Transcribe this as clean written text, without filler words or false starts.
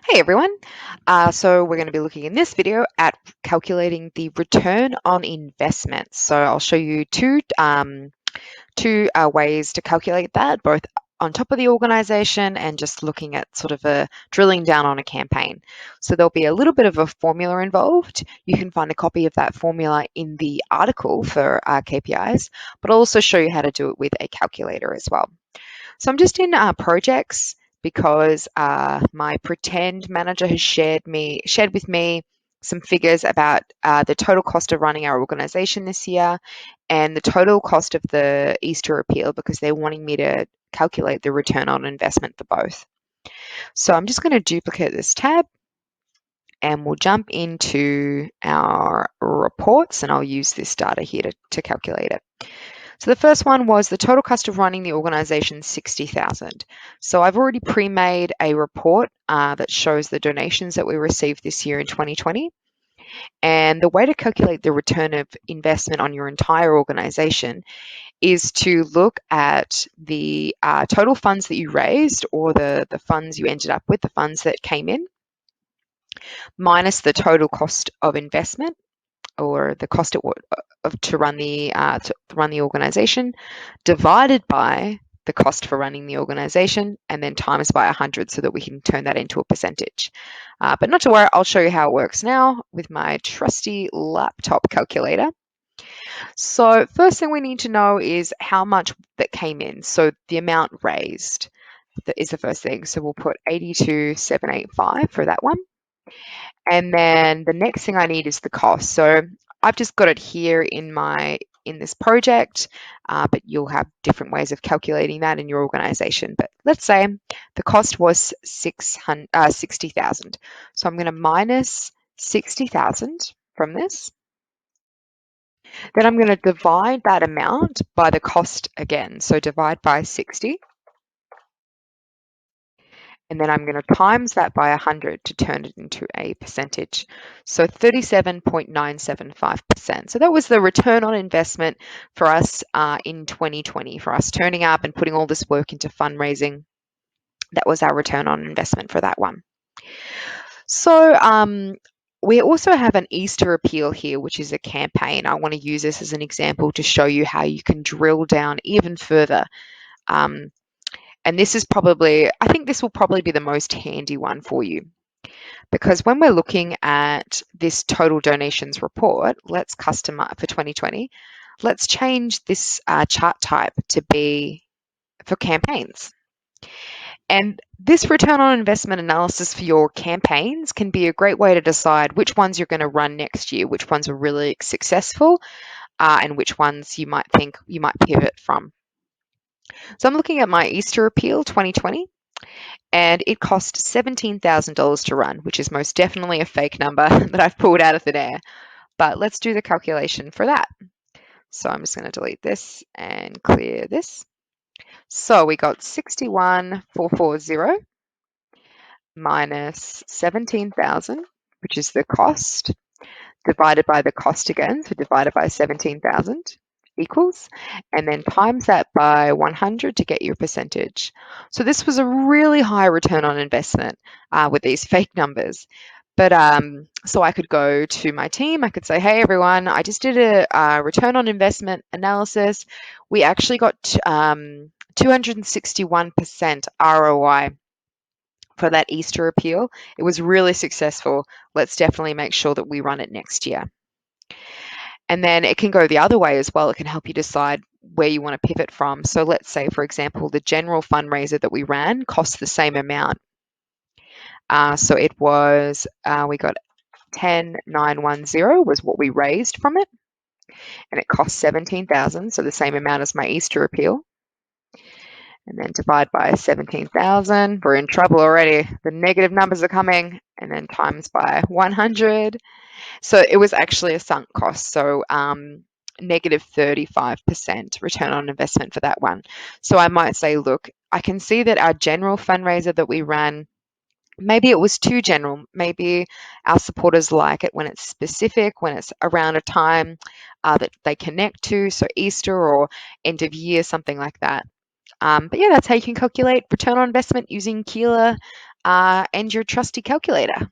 Hey everyone. So we're going to be looking in this video at calculating the return on investment. So I'll show you two ways to calculate that, both on top of the organization and just looking at sort of a drilling down on a campaign. So there'll be a little bit of a formula involved. You can find a copy of that formula in the article for KPIs, but I'll also show you how to do it with a calculator as well. So I'm just in projects because my pretend manager has shared with me some figures about the total cost of running our organization this year and the total cost of the Easter appeal because they're wanting me to calculate the return on investment for both. So I'm just going to duplicate this tab and we'll jump into our reports and I'll use this data here to calculate it. So the first one was the total cost of running the organization, 60,000. So I've already pre-made a report that shows the donations that we received this year in 2020. And the way to calculate the return of investment on your entire organization is to look at the total funds that you raised or the funds you ended up with, the funds that came in, minus the total cost of investment or the cost to run the organization, divided by the cost for running the organization, and then times by 100 so that we can turn that into a percentage. But not to worry, I'll show you how it works now with my trusty laptop calculator. So first thing we need to know is how much that came in. So the amount raised that is the first thing. So we'll put 82,785 for that one. And then the next thing I need is the cost. So I've just got it here in this project, but you'll have different ways of calculating that in your organization. But let's say the cost was 60,000. So I'm going to minus 60,000 from this. Then I'm going to divide that amount by the cost again. So divide by 60. And then I'm going to times that by 100 to turn it into a percentage. So 37.975%. So that was the return on investment for us in 2020, for us turning up and putting all this work into fundraising. That was our return on investment for that one. So we also have an Easter appeal here, which is a campaign. I want to use this as an example to show you how you can drill down even further. And this is probably, I think this will probably be the most handy one for you. Because when we're looking at this total donations report, let's customize for 2020, let's change this chart type to be for campaigns. And this return on investment analysis for your campaigns can be a great way to decide which ones you're going to run next year, which ones were really successful, and which ones you might think you might pivot from. So I'm looking at my Easter appeal 2020. And it cost $17,000 to run, which is most definitely a fake number that I've pulled out of thin air. But let's do the calculation for that. So I'm just going to delete this and clear this. So we got 61,440 minus 17,000, which is the cost, divided by the cost again, so divided by 17,000 equals, and then times that by 100 to get your percentage. So this was a really high return on investment with these fake numbers. But so I could go to my team, I could say, hey everyone, I just did a return on investment analysis. We actually got 261% ROI for that Easter appeal. It was really successful. Let's definitely make sure that we run it next year. And then it can go the other way as well. It can help you decide where you want to pivot from. So let's say, for example, the general fundraiser that we ran cost the same amount. So it was, we got 10,910 was what we raised from it. And it cost 17,000, so the same amount as my Easter appeal. And then divide by 17,000. We're in trouble already. The negative numbers are coming. And then times by 100. So it was actually a sunk cost. So negative 35% return on investment for that one. So I might say, look, I can see that our general fundraiser that we ran, maybe it was too general. Maybe our supporters like it when it's specific, when it's around a time that they connect to, so Easter or end of year, something like that. But yeah, that's how you can calculate return on investment using Keela and your trusty calculator.